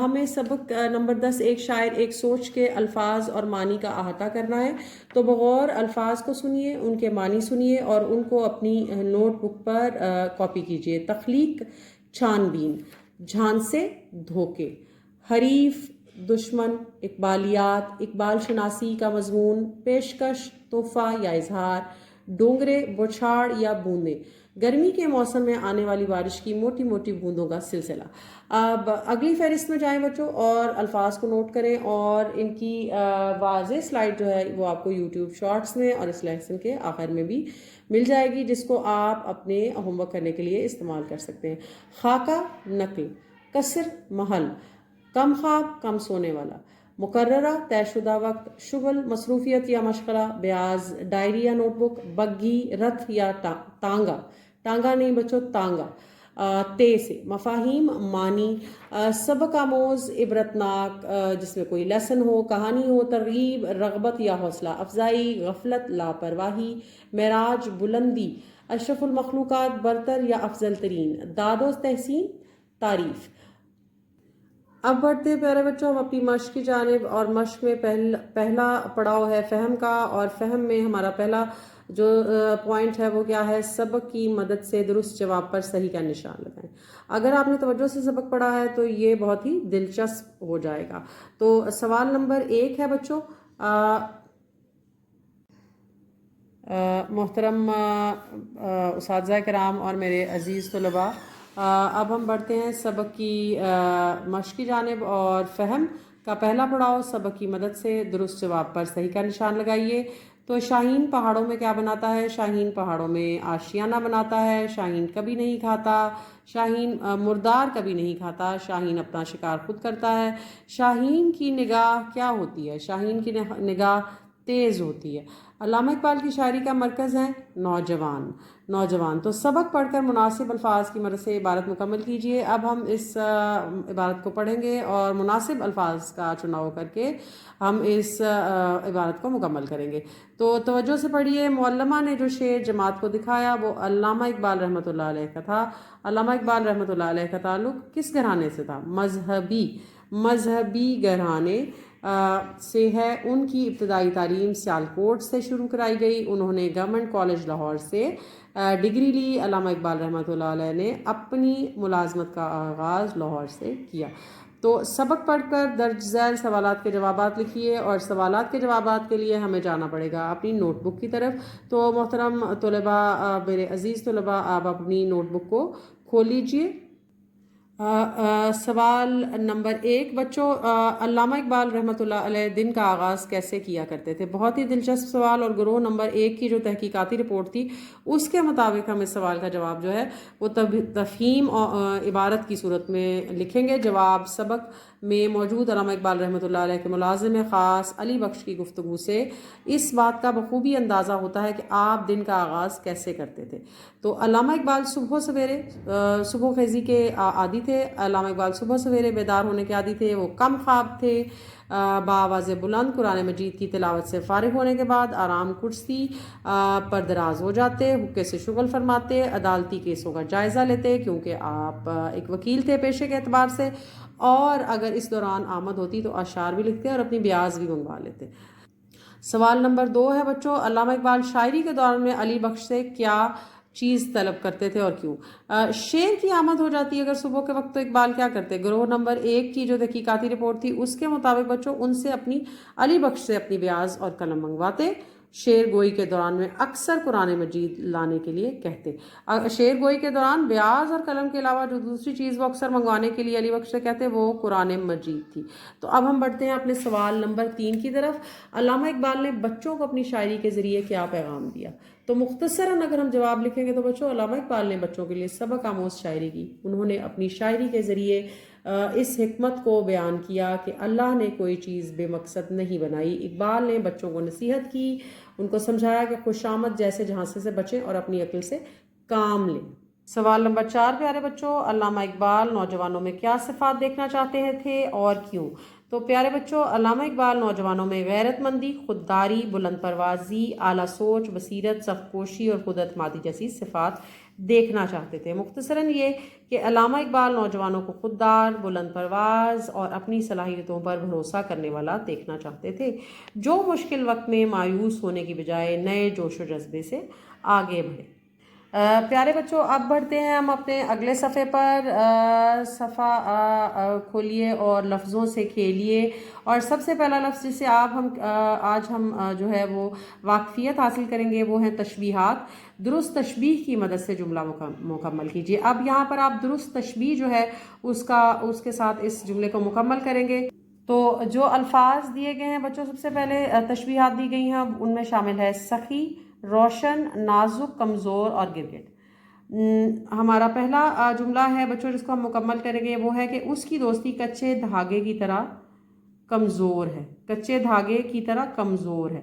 ہمیں سبق نمبر 10 ایک شاعر ایک سوچ کے الفاظ اور معنی کا احاطہ کرنا ہے۔ تو بغور الفاظ کو سنیے، ان کے معنی سنیے اور ان کو اپنی نوٹ بک پر کاپی کیجیے۔ تخلیق، چھان بین، جھانسے، دھوکے، حریف، دشمن، اقبالیات، اقبال شناسی کا مضمون، پیشکش، تحفہ یا اظہار، ڈونگرے، بوچھاڑ یا بوندیں، گرمی کے موسم میں آنے والی بارش کی موٹی موٹی بوندوں کا سلسلہ۔ اب اگلی فہرست میں جائیں بچوں اور الفاظ کو نوٹ کریں، اور ان کی واضح سلائیڈ جو ہے وہ آپ کو یوٹیوب شارٹس میں اور اس لیسن کے آخر میں بھی مل جائے گی، جس کو آپ اپنے ہوم ورک کرنے کے لیے استعمال کر سکتے ہیں۔ خاکہ، نقل، قصر، محل، کم خواب، کم سونے والا، مقررہ، طے شدہ وقت، شغل، مصروفیت یا مشغلہ، بیاض، ڈائری یا نوٹ بک، بگھی، رتھ یا ٹانگا نہیں بچوں، تانگا، تے سے، مفاہیم، معنی، سبق آموز، عبرتناک، جس میں کوئی لیسن ہو، کہانی ہو، ترغیب، رغبت یا حوصلہ افزائی، غفلت، لاپرواہی، معراج، بلندی، اشرف المخلوقات، برتر یا افضل ترین، داد و تحسین، تعریف۔ اب بڑھتے ہیں پیارے بچوں ہم اپنی مشق کی جانب، اور مشق میں پہلا پڑاؤ ہے فہم کا، اور فہم میں ہمارا پہلا جو پوائنٹ ہے وہ کیا ہے؟ سبق کی مدد سے درست جواب پر صحیح کا نشان لگائیں۔ اگر آپ نے توجہ سے سبق پڑھا ہے تو یہ بہت ہی دلچسپ ہو جائے گا۔ تو سوال نمبر 1 ہے بچوں، محترم اساتذہ کرام اور میرے عزیز طلباء، اب ہم بڑھتے ہیں سبق کی مشق کی جانب، اور فہم کا پہلا پڑاؤ، سبق کی مدد سے درست جواب پر صحیح کا نشان لگائیے۔ تو شاہین پہاڑوں میں کیا بناتا ہے؟ شاہین پہاڑوں میں آشیانہ بناتا ہے۔ شاہین کبھی نہیں کھاتا، شاہین مردار کبھی نہیں کھاتا، شاہین اپنا شکار خود کرتا ہے۔ شاہین کی نگاہ کیا ہوتی ہے؟ شاہین کی نگاہ تیز ہوتی ہے۔ علامہ اقبال کی شاعری کا مرکز ہے نوجوان۔ تو سبق پڑھ کر مناسب الفاظ کی مدد سے عبارت مکمل کیجیے۔ اب ہم اس عبارت کو پڑھیں گے اور مناسب الفاظ کا چناؤ کر کے ہم اس عبارت کو مکمل کریں گے۔ تو توجہ سے پڑھیے۔ معلمہ نے جو شعر جماعت کو دکھایا وہ علامہ اقبال رحمۃ اللہ علیہ کا تھا۔ علامہ اقبال رحمۃ اللہ علیہ کا تعلق کس گھرانے سے تھا؟ مذہبی گھرانے سے ہے۔ ان کی ابتدائی تعلیم سیالکوٹ سے شروع کرائی گئی۔ انہوں نے گورنمنٹ کالج لاہور سے ڈگری لی۔ علامہ اقبال رحمۃ اللہ علیہ نے اپنی ملازمت کا آغاز لاہور سے کیا۔ تو سبق پڑھ کر درج ذیل سوالات کے جوابات لکھیے، اور سوالات کے جوابات کے لیے ہمیں جانا پڑے گا اپنی نوٹ بک کی طرف۔ تو محترم طلباء، میرے عزیز طلباء، آپ اپنی نوٹ بک کو کھول لیجئے۔ سوال نمبر 1 بچوں، علامہ اقبال رحمۃ اللہ علیہ دن کا آغاز کیسے کیا کرتے تھے؟ بہت ہی دلچسپ سوال، اور گروہ نمبر 1 کی جو تحقیقاتی رپورٹ تھی اس کے مطابق ہم اس سوال کا جواب جو ہے وہ تفہیم اور عبارت کی صورت میں لکھیں گے۔ جواب سبق میں موجود علامہ اقبال رحمۃ اللہ علیہ کے ملازم خاص علی بخش کی گفتگو سے اس بات کا بخوبی اندازہ ہوتا ہے کہ آپ دن کا آغاز کیسے کرتے تھے۔ تو علامہ اقبال صبح خیزی کے عادی تھے۔ علامہ اقبال صبح سویرے بیدار ہونے کے عادی تھے۔ وہ کم خواب تھے۔ بآواز بلند قرآن مجید کی تلاوت سے فارغ ہونے کے بعد آرام کرسی پر دراز ہو جاتے، حقے سے شغل فرماتے، عدالتی کیسوں کا جائزہ لیتے، کیونکہ آپ ایک وکیل تھے پیشے کے اعتبار سے، اور اگر اس دوران آمد ہوتی تو اشعار بھی لکھتے اور اپنی بیاض بھی منگوا لیتے۔ سوال نمبر 2 ہے بچوں، علامہ اقبال شاعری کے دوران میں علی بخش سے کیا چیز طلب کرتے تھے اور کیوں؟ شعر کی آمد ہو جاتی اگر صبح کے وقت تو اقبال کیا کرتے؟ گروہ نمبر 1 کی جو تحقیقاتی رپورٹ تھی اس کے مطابق بچوں ان سے علی بخش سے اپنی بیاض اور قلم منگواتے۔ شعر گوئی کے دوران میں اکثر قرآن مجید لانے کے لیے کہتے۔ شعر گوئی کے دوران بیاض اور قلم کے علاوہ جو دوسری چیز وہ اکثر منگوانے کے لیے علی بخش سے کہتے وہ قرآن مجید تھی۔ تو اب ہم بڑھتے ہیں اپنے سوال نمبر 3 کی طرف۔ علامہ اقبال نے بچوں کو اپنی شاعری کے ذریعے کیا پیغام دیا؟ تو مختصراً اگر ہم جواب لکھیں گے تو بچوں، علامہ اقبال نے بچوں کے لیے سبق آموز شاعری کی۔ انہوں نے اپنی شاعری کے ذریعے اس حکمت کو بیان کیا کہ اللہ نے کوئی چیز بے مقصد نہیں بنائی۔ اقبال نے بچوں کو نصیحت کی، ان کو سمجھایا کہ خوشامد جیسے جھانسے سے بچیں اور اپنی عقل سے کام لیں۔ سوال نمبر 4 پیارے بچوں، علامہ اقبال نوجوانوں میں کیا صفات دیکھنا چاہتے تھے اور کیوں؟ تو پیارے بچوں، علامہ اقبال نوجوانوں میں غیرت مندی، خودداری، بلند پروازی، اعلیٰ سوچ، بصیرت، سخت کوشی اور خود اعتمادی جیسی صفات دیکھنا چاہتے تھے۔ مختصراً یہ کہ علامہ اقبال نوجوانوں کو خوددار، بلند پرواز اور اپنی صلاحیتوں پر بھروسہ کرنے والا دیکھنا چاہتے تھے، جو مشکل وقت میں مایوس ہونے کی بجائے نئے جوش و جذبے سے آگے بڑھے۔ پیارے بچوں، اب بڑھتے ہیں ہم اپنے اگلے صفحے پر۔ صفحہ کھولیے اور لفظوں سے کھیلیے، اور سب سے پہلا لفظ جس سے آج ہم جو ہے وہ واقفیت حاصل کریں گے وہ ہیں تشبیہات۔ درست تشبیہ کی مدد سے جملہ مکمل کیجیے۔ اب یہاں پر آپ درست تشبیہ جو ہے اس کے ساتھ اس جملے کو مکمل کریں گے۔ تو جو الفاظ دیے گئے ہیں بچوں، سب سے پہلے تشبیہات دی گئی ہیں، ان میں شامل ہے سخی، روشن، نازک، کمزور اور گرگٹ۔ ہمارا پہلا جملہ ہے بچوں جس کو ہم مکمل کریں گے وہ ہے کہ اس کی دوستی کچے دھاگے کی طرح کمزور ہے۔ کچے دھاگے کی طرح کمزور ہے۔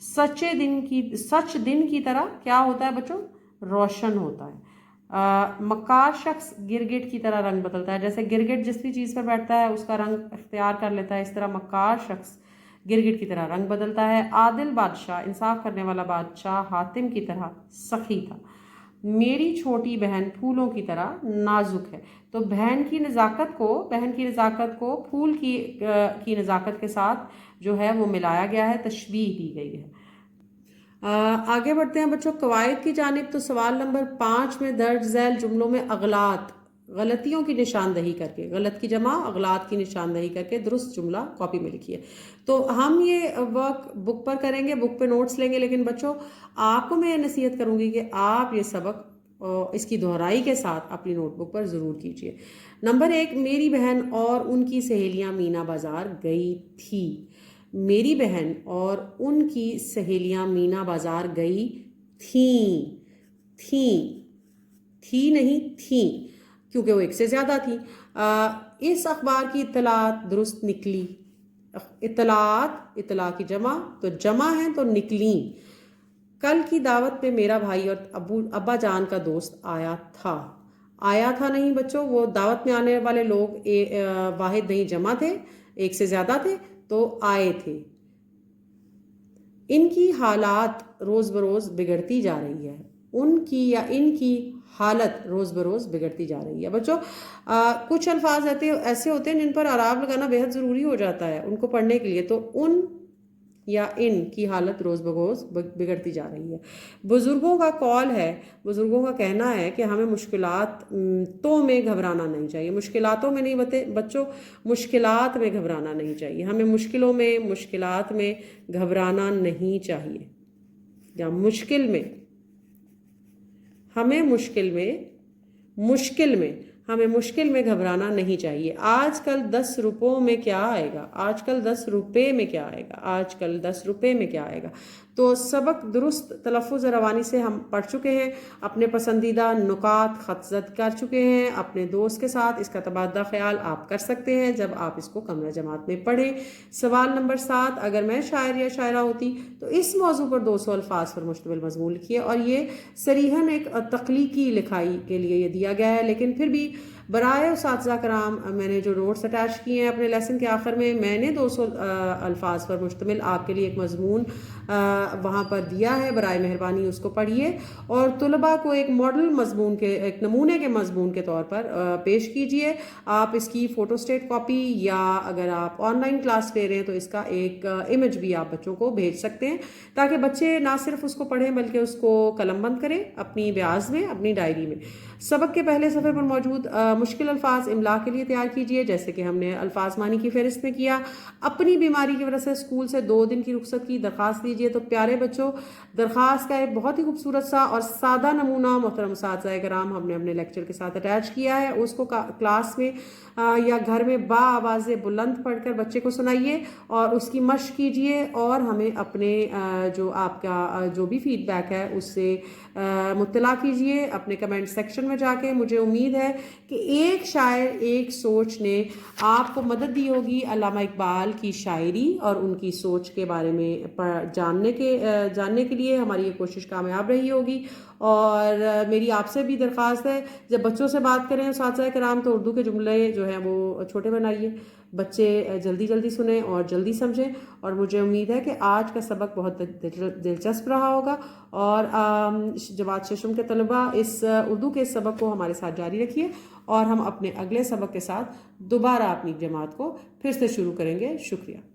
سچ دن کی طرح کیا ہوتا ہے بچوں؟ روشن ہوتا ہے۔ مکار شخص گرگٹ کی طرح رنگ بدلتا ہے۔ جیسے گرگٹ جس بھی چیز پر بیٹھتا ہے اس کا رنگ اختیار کر لیتا ہے، اس طرح مکار شخص گرگٹ کی طرح رنگ بدلتا ہے۔ عادل بادشاہ، انصاف کرنے والا بادشاہ حاتم کی طرح سخی تھا۔ میری چھوٹی بہن پھولوں کی طرح نازک ہے۔ تو بہن کی نزاکت کو پھول کی نزاکت کے ساتھ جو ہے وہ ملایا گیا ہے، تشبیہ دی گئی ہے۔ آگے بڑھتے ہیں بچوں قواعد کی جانب۔ تو سوال نمبر 5 میں درج ذیل جملوں میں اغلاط، غلطیوں کی نشاندہی کر کے، غلط کی جمع اغلاط کی نشاندہی کر کے درست جملہ کاپی میں لکھیے۔ تو ہم یہ ورک بک پر کریں گے، بک پہ نوٹس لیں گے، لیکن بچوں آپ کو میں نصیحت کروں گی کہ آپ یہ سبق اس کی دہرائی کے ساتھ اپنی نوٹ بک پر ضرور کیجیے۔ نمبر 1، میری بہن اور ان کی سہیلیاں مینا بازار گئی تھی۔ میری بہن اور ان کی سہیلیاں مینا بازار گئی تھی نہیں تھیں، کیونکہ وہ ایک سے زیادہ تھی۔ اس اخبار کی اطلاعات درست نکلی۔ اطلاع کی جمع تو جمع ہے تو نکلیں۔ کل کی دعوت میں میرا بھائی اور ابا جان کا دوست آیا تھا نہیں بچوں، وہ دعوت میں آنے والے لوگ واحد نہیں جمع تھے، ایک سے زیادہ تھے تو آئے تھے۔ ان کی حالات روز بروز بگڑتی جا رہی ہے۔ ان کی حالت روز بروز بگڑتی جا رہی ہے۔ بچوں کچھ الفاظ ایسے ہوتے ہیں جن پر اعراب لگانا بہت ضروری ہو جاتا ہے ان کو پڑھنے کے لیے۔ تو ان یا ان کی حالت روز بروز بگڑتی جا رہی ہے۔ بزرگوں کا قول ہے، بزرگوں کا کہنا ہے کہ ہمیں مشکلاتوں میں گھبرانا نہیں چاہیے، مشکلاتوں میں نہیں بچوں، مشکلات میں گھبرانا نہیں چاہیے، ہمیں مشکلات میں گھبرانا نہیں چاہیے، یا مشکل میں ہمیں مشکل میں گھبرانا نہیں چاہیے۔ آج کل 10 روپوں میں کیا آئے گا، آج کل 10 روپے میں کیا آئے گا، آج کل 10 روپے میں کیا آئے گا۔ تو سبق درست تلفظ روانی سے ہم پڑھ چکے ہیں، اپنے پسندیدہ نکات خط زد کر چکے ہیں، اپنے دوست کے ساتھ اس کا تبادلہ خیال آپ کر سکتے ہیں جب آپ اس کو کمرہ جماعت میں پڑھیں۔ سوال نمبر 7، اگر میں شاعر یا شاعرہ ہوتی تو اس موضوع پر 200 الفاظ پر مشتمل مضمون لکھیے، اور یہ صریحاً ایک تخلیقی لکھائی کے لیے یہ دیا گیا ہے، لیکن پھر بھی برائے اساتذہ کرام میں نے جو نوٹس اٹیچ کیے ہیں اپنے لیسن کے آخر میں نے 200 الفاظ پر مشتمل آپ کے لیے ایک مضمون وہاں پر دیا ہے، برائے مہربانی اس کو پڑھیے اور طلباء کو ایک ماڈل مضمون کے، ایک نمونے کے مضمون کے طور پر پیش کیجئے۔ آپ اس کی فوٹو اسٹیٹ کاپی یا اگر آپ آن لائن کلاس لے رہے ہیں تو اس کا ایک امیج بھی آپ بچوں کو بھیج سکتے ہیں، تاکہ بچے نہ صرف اس کو پڑھیں بلکہ اس کو قلم بند کریں اپنی بیاض میں، اپنی ڈائری میں۔ سبق کے پہلے صفحے پر موجود مشکل الفاظ املا کے لیے تیار کیجئے، جیسے کہ ہم نے الفاظ مانی کی فہرست میں کیا۔ اپنی بیماری کی وجہ سے اسکول سے 2 دن کی رخصت کی درخواست دیجئے۔ تو پیارے بچوں، درخواست کا ایک بہت ہی خوبصورت سا اور سادہ نمونہ محترم اساتذہ کرام ہم نے اپنے لیکچر کے ساتھ اٹیچ کیا ہے، اس کو کلاس میں یا گھر میں با آواز بلند پڑھ کر بچے کو سنائیے اور اس کی مشق کیجئے، اور ہمیں اپنے جو آپ کا جو بھی فیڈ بیک ہے اس سے مطلع کیجئے اپنے کمنٹ سیکشن میں جا کے۔ مجھے امید ہے کہ ایک شاعر ایک سوچ نے آپ کو مدد دی ہوگی علامہ اقبال کی شاعری اور ان کی سوچ کے بارے میں جاننے کے لیے ہماری یہ کوشش کامیاب رہی ہوگی۔ اور میری آپ سے بھی درخواست ہے، جب بچوں سے بات کریں اساتذہ کرام تو اردو کے جملے جو ہیں وہ چھوٹے بنائیے، بچے جلدی سنیں اور جلدی سمجھیں۔ اور مجھے امید ہے کہ آج کا سبق بہت دلچسپ رہا ہوگا، اور جماعت ششم کے طلباء اس اردو کے سبق کو ہمارے ساتھ جاری رکھیے، اور ہم اپنے اگلے سبق کے ساتھ دوبارہ اپنی جماعت کو پھر سے شروع کریں گے۔ شکریہ۔